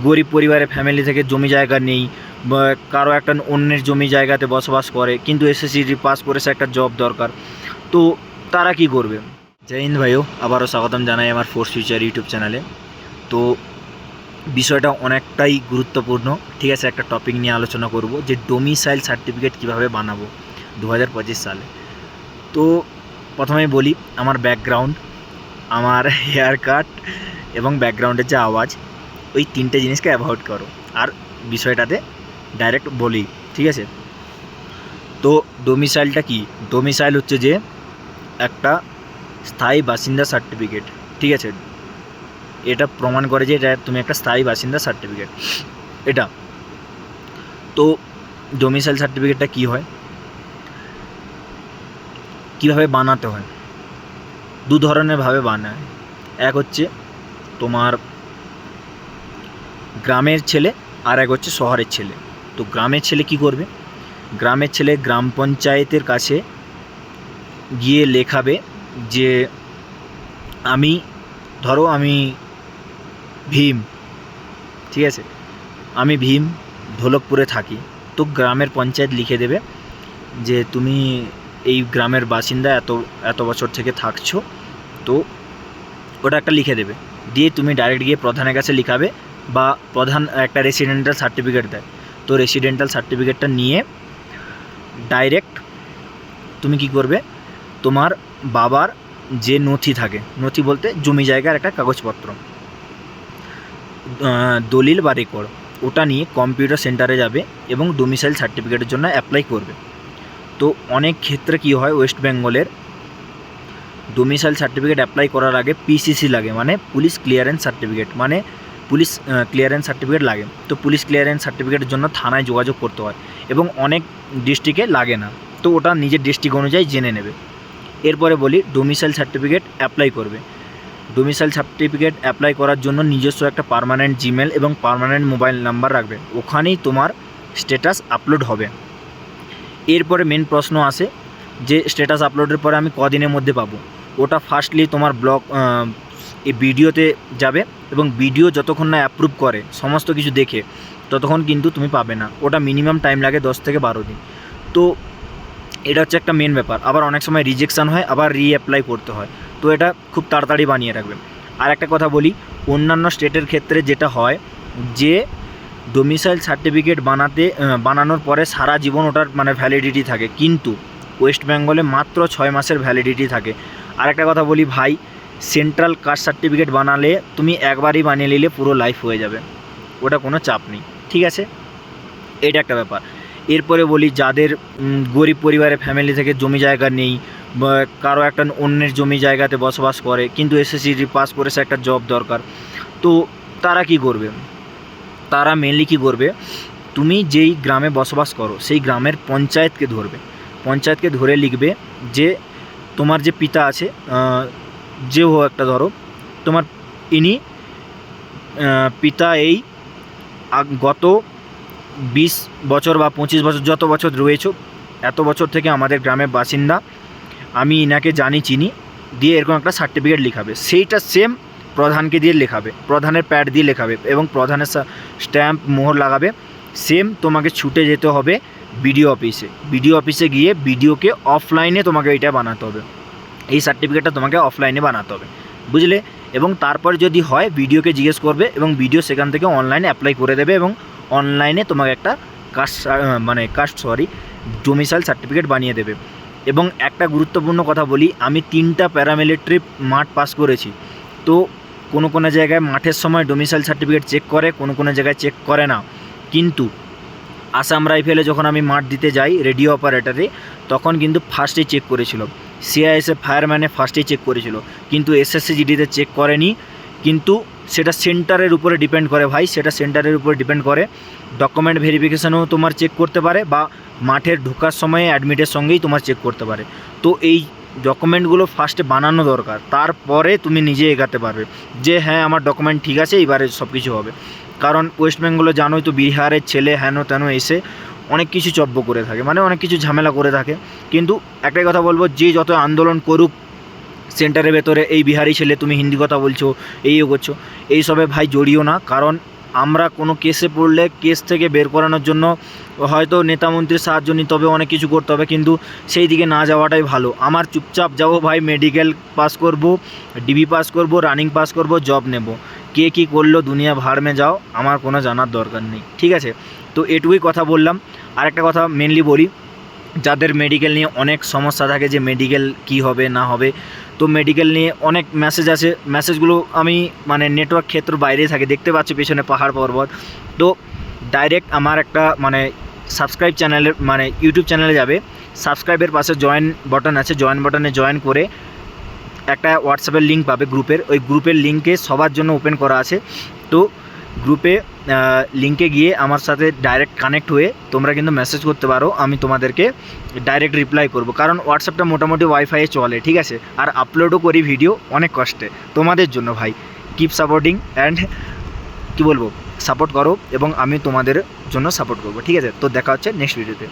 গরিব পরিবারের ফ্যামিলি থেকে জমি জায়গা নেই বা কারো একটা অন্যের জমি জায়গাতে বসবাস করে, কিন্তু এসএসসি পাস করেছে, একটা জব দরকার, তো তারা কি করবে? জয় হিন্দ ভাইও, আবারও স্বাগতম জানাই আমার ফোর্স ফিউচার ইউটিউব চ্যানেলে। তো বিষয়টা অনেকটাই গুরুত্বপূর্ণ, ঠিক আছে। একটা টপিক নিয়ে আলোচনা করব যে ডোমিসাইল সার্টিফিকেট কিভাবে বানাবো 2025 সালে। তো প্রথমেই বলি আমার ব্যাকগ্রাউন্ড, আমার হেয়ার কাট এবং ব্যাকগ্রাউন্ডের যে আওয়াজ, ওই তিনটে জিনিসকে অ্যাভয়েড করো, আর বিষয়টাতে ডাইরেক্ট বলি, ঠিক আছে। তো ডোমিসাইলটা কি? ডোমিসাইল হচ্ছে যে একটা স্থায়ী বাসিন্দা সার্টিফিকেট, ঠিক আছে। এটা প্রমাণ করে যে এটা তুমি একটা স্থায়ী বাসিন্দা সার্টিফিকেট এটা। তো ডোমিসাইল সার্টিফিকেটটা কি হয়, কিভাবে বানাতে হয়? দু ধরনের ভাবে বানায়। এক হচ্ছে তোমার গ্রামের ছেলে, আর এক হচ্ছে শহরের ছেলে। তো গ্রামের ছেলে কি করবে? গ্রামের ছেলে গ্রাম পঞ্চায়েতের কাছে গিয়ে লেখাবে যে আমি ভীম, ঠিক আছে, আমি ভীম ঢোলকপুরে থাকি। তো গ্রামের পঞ্চায়েত লিখে দেবে যে তুমি এই গ্রামের বাসিন্দা, এত এত বছর থেকে থাকছো। তো ওটা একটা লিখে দেবে, দিয়ে তুমি ডাইরেক্ট গিয়ে প্রধানের কাছে লিখাবে, বা প্রধান একটা রেসিডেন্টাল সার্টিফিকেট দেয়। তো রেসিডেন্টাল সার্টিফিকেটটা নিয়ে ডাইরেক্ট তুমি কি করবে, তোমার বাবার যে নথি থাকে, নথি বলতে জমি জায়গার একটা কাগজপত্র, দলিল বা রেকর্ড, ওটা নিয়ে কম্পিউটার সেন্টারে যাবে এবং ডোমিসাইল সার্টিফিকেটের জন্য অ্যাপ্লাই করবে। তো অনেক ক্ষেত্রে কি হয়, ওয়েস্ট বেঙ্গলের ডোমিসাইল সার্টিফিকেট অ্যাপ্লাই করার আগে পিসিসি লাগে, মানে পুলিশ ক্লিয়ারেন্স সার্টিফিকেট, মানে পুলিশ ক্লিয়ারেন্স সার্টিফিকেট লাগে। তো পুলিশ ক্লিয়ারেন্স সার্টিফিকেটের জন্য থানায় যোগাযোগ করতে হয়, এবং অনেক ডিস্ট্রিক্টে লাগে না। তো ওটা নিজের ডিস্ট্রিক্ট অনুযায়ী জেনে নেবে। এরপরে বলি ডোমিসাইল সার্টিফিকেট অ্যাপ্লাই করবে। ডোমিসাইল সার্টিফিকেট অ্যাপ্লাই করার জন্য নিজস্ব একটা পার্মানেন্ট জিমেল এবং পার্মানেন্ট মোবাইল নাম্বার রাখবে, ওখানেই তোমার স্ট্যাটাস আপলোড হবে। এরপরে মেন প্রশ্ন আসে যে স্ট্যাটাস আপলোডের পরে আমি কদিনের মধ্যে পাবো? ওটা ফার্স্টলি তোমার ব্লগ এই ভিডিওতে যাবে, এবং ভিডিও যতক্ষণ না অ্যাপ্রুভ করে সমস্ত কিছু দেখে, ততক্ষণ কিন্তু তুমি পাবে না। ওটা মিনিমাম টাইম লাগে 10 থেকে 12 দিন। তো এটা হচ্ছে একটা মেন ব্যাপার। আবার অনেক সময় রিজেকশান হয়, আবার রিঅ্যাপ্লাই করতে হয়। তো এটা খুব তাড়াতাড়ি বানিয়ে রাখবে। আর একটা কথা বলি, অন্যান্য স্টেটের ক্ষেত্রে যেটা হয় যে ডোমিসাইল সার্টিফিকেট বানানোর পরে সারা জীবন ওটার মানে ভ্যালিডিটি থাকে, কিন্তু ওয়েস্ট বেঙ্গলে মাত্র 6 মাসের ভ্যালিডিটি থাকে। আর একটা কথা বলি ভাই, সেন্ট্রাল কাস্ট সার্টিফিকেট বানালে তুমি একবারই বানিয়ে নিলে পুরো লাইফ হয়ে যাবে, ওটা কোনো চাপ নেই, ঠিক আছে। এটা একটা ব্যাপার। এরপরে বলি যাদের গরিব পরিবারের ফ্যামিলি থেকে জমি জায়গা নেই বা কারো একটা অন্যের জমি জায়গাতে বসবাস করে, কিন্তু এসএসসি পাস করেছে, একটা জব দরকার, তো তারা কি করবে? তারা মেনলি কী করবে, তুমি যেই গ্রামে বসবাস করো সেই গ্রামের পঞ্চায়েতকে ধরবে। পঞ্চায়েতকে ধরে লিখবে যে তোমার যে পিতা আছে, যে হোক একটা, ধরো তোমার ইনি পিতা এই গত 20 বছর বা 25 বছর, যত বছর রয়েছে, এত বছর থেকে আমাদের গ্রামের বাসিন্দা, আমি ইনাকে জানি চিনি, দিয়ে এরকম একটা সার্টিফিকেট লেখাবে। সেইটা সেম প্রধানকে দিয়ে লেখাবে, প্রধানের প্যাড দিয়ে লেখাবে, এবং প্রধানের স্ট্যাম্প মোহর লাগাবে। সেম তোমাকে ছুটে যেতে হবে বিডিও অফিসে। বিডিও অফিসে গিয়ে বিডিওকে অফলাইনে তোমাকে এইটা বানাতে হবে, এই সার্টিফিকেটটা তোমাকে অফলাইনে বানাতে হবে, বুঝলে। এবং তারপরে যদি হয় বিডিওকে জিজ্ঞেস করবে, এবং বিডিও সেখান থেকে অনলাইনে অ্যাপ্লাই করে দেবে, এবং অনলাইনে তোমাকে একটা ডোমিসাইল সার্টিফিকেট বানিয়ে দেবে। এবং একটা গুরুত্বপূর্ণ কথা বলি, আমি 3টা প্যারামিলিটারি মাঠ পাস করেছি। তো কোনো জায়গায় মাঠের সময় ডোমিসাইল সার্টিফিকেট চেক করে, কোনো জায়গায় চেক করে না। কিন্তু আসাম রাইফেলে যখন আমি মাঠ দিতে যাই রেডিও অপারেটরে, তখন কিন্তু ফার্স্টেই চেক করেছিল। সিআইএসএফ ফায়ারম্যানে ফার্স্টেই চেক করেছিল, কিন্তু এসএসসি জিডিতে চেক করেনি। কিন্তু সেটা সেন্টারের উপরে ডিপেন্ড করে ভাই, সেটা সেন্টারের উপরে ডিপেন্ড করে। ডকুমেন্ট ভেরিফিকেশানও তোমার চেক করতে পারে, বা মাঠের ঢোকার সময় অ্যাডমিটের সঙ্গেই তোমার চেক করতে পারে। তো এই ডকুমেন্টগুলো ফার্স্টে বানানো দরকার, তারপরে তুমি নিজে এগাতে পারবে যে হ্যাঁ আমার ডকুমেন্ট ঠিক আছে, এবারে সব কিছু হবে। কারণ ওয়েস্ট বেঙ্গলে জানোই তো, বিহারের ছেলে হেন তেন এসে অনেক কিছু চব্য করে থাকে, মানে অনেক কিছু ঝামেলা করে থাকে। কিন্তু একটাই কথা বলবো, যে যত আন্দোলন করুক সেন্টারের ভেতরে, এই বিহারি ছেলে তুমি হিন্দি কথা বলছো, এইও করছো, এইসবে ভাই জড়িও না। কারণ আমরা কোনো কেসে পড়লে কেস থেকে বের করানোর জন্য হয়তো নেতামন্ত্রীর সাহায্য নিতে হবে, অনেক কিছু করতে হবে, কিন্তু সেই দিকে না যাওয়াটাই ভালো। আমার চুপচাপ যাবো ভাই, মেডিকেল পাস করব, ডিবি পাস করব, রানিং পাস করব, জব নেব। কে কী করলো দুনিয়া ভাড় মে যাও, আমার কোনো জানার দরকার নেই, ঠিক আছে? তো এটুকুই কথা বললাম। আরেকটা কথা মেনলি বলি, যাদের মেডিকেল নিয়ে অনেক সমস্যা থাকে যে মেডিকেল কি হবে না হবে, তো মেডিকেল নিয়ে অনেক মেসেজ আছে, মেসেজগুলো আমি মানে নেটওয়ার্ক ক্ষেত্র বাইরে থাকে, দেখতে পাচ্ছি পেছনে পাহাড় পর্বত। তো ডাইরেক্ট আমার একটা মানে সাবস্ক্রাইব চ্যানেলের মানে ইউটিউব চ্যানেলে যাবে, সাবস্ক্রাইবের পাশে জয়েন বাটন আছে, জয়েন বাটনে জয়েন করে একটা হোয়াটসঅ্যাপের লিঙ্ক পাবে গ্রুপের, ওই গ্রুপের লিঙ্কে সবার জন্য ওপেন করা আছে। তো গ্রুপে লিঙ্কে গিয়ে আমার সাথে ডাইরেক্ট কানেক্ট হয়ে তোমরা কিন্তু মেসেজ করতে পারো, আমি তোমাদেরকে ডাইরেক্ট রিপ্লাই করব, কারণ হোয়াটসঅ্যাপটা মোটামুটি ওয়াইফাইয়ে চলে, ঠিক আছে? আর আপলোডও করি ভিডিও অনেক কষ্টে তোমাদের জন্য ভাই। কিপ সাপোর্টিং অ্যান্ড কী বলবো, সাপোর্ট করো এবং আমি তোমাদের জন্য সাপোর্ট করবো, ঠিক আছে? তো দেখা হচ্ছে নেক্সট ভিডিওতে।